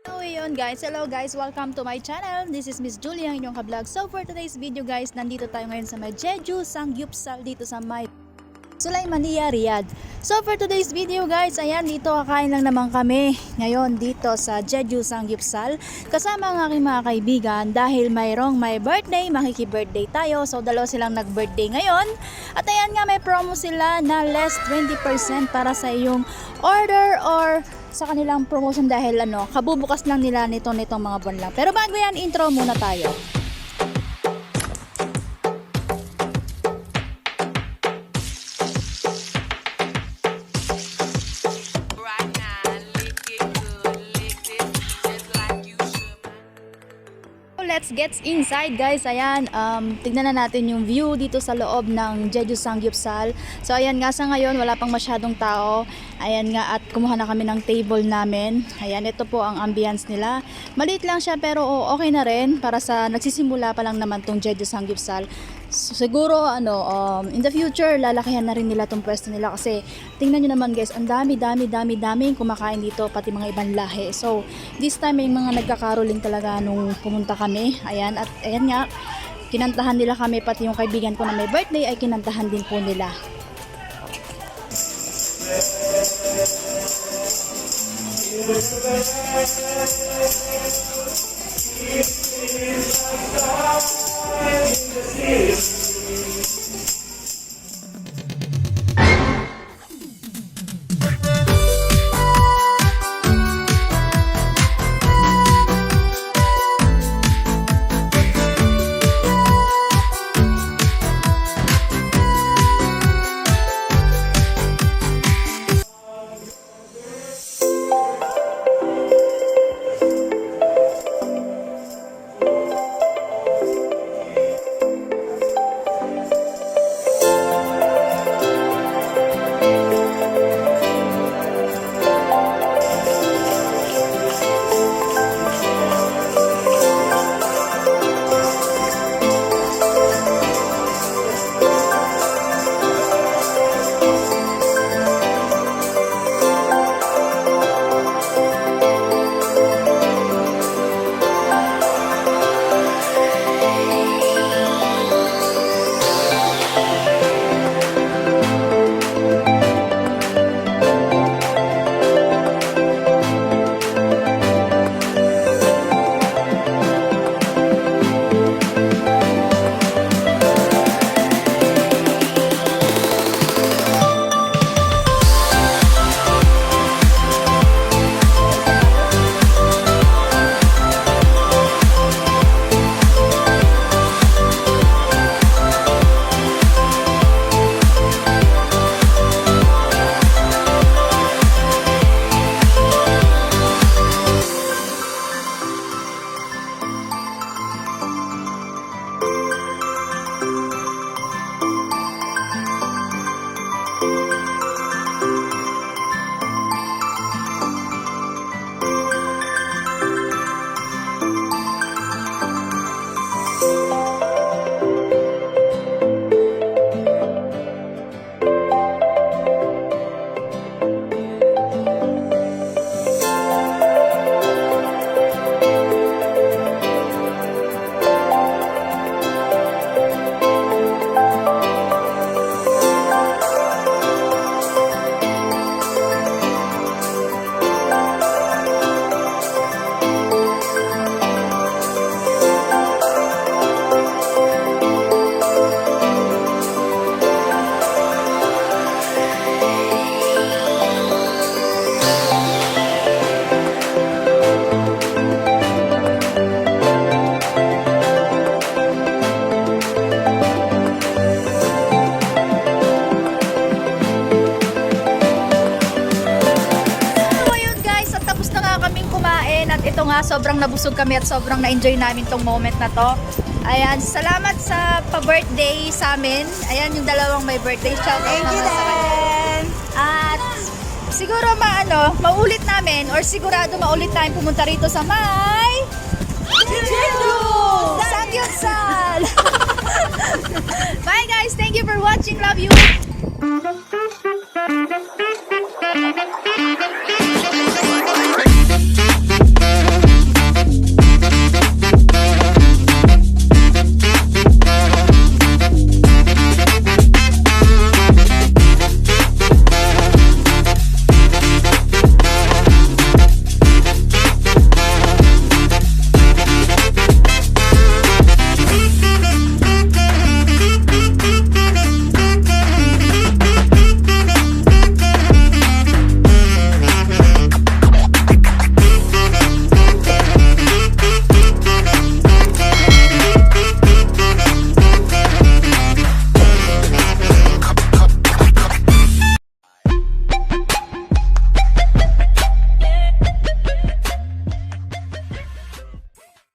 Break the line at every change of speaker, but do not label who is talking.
So yun guys, hello guys, welcome to my channel. This is Miss Julie, ang inyong ka-vlog. So for today's video guys, nandito tayo ngayon sa may Jeju Samgyeopsal dito sa may Sulaymania, Riyadh. So for today's video guys, ayan, dito kakain lang naman kami ngayon dito sa Jeju Samgyeopsal kasama ang aking mga kaibigan dahil mayroong may birthday, makiki-birthday tayo. So dalawa silang nag-birthday ngayon. At ayan nga, may promo sila na less 20% para sa iyong order or sa kanilang promotion dahil kabubukas lang nila nitong mga buwan lang. Pero bago yan, intro muna tayo. Let's get inside guys. Ayan, tignan na natin yung view dito sa loob ng Jeju Samgyeopsal. So ayan nga, sa ngayon wala pang masyadong tao. Ayan nga, at kumuha na kami ng table namin. Ayan, ito po ang ambience nila. Maliit lang siya pero okay na rin para sa nagsisimula pa lang naman tong Jeju Samgyeopsal. So, siguro in the future lalakihan na rin nila tong pwesto nila kasi tingnan nyo naman guys, ang dami kumakain dito, pati mga ibang lahi. So this time may mga nagkakaroling talaga nung pumunta kami. Ayan, at ayan nga, kinantahan nila kami, pati yung kaibigan ko na may birthday ay kinantahan din po nila. Ito nga, sobrang nabusog kami at sobrang na-enjoy namin tong moment na to. Ayan, salamat sa pa-birthday sa amin. Ayan, yung dalawang may birthday. Shout out naman sa kanila. At siguro maulit namin or sigurado maulit tayong pumunta rito sa may Jeju Samgyeopsal. Bye guys, thank you for watching. Love you.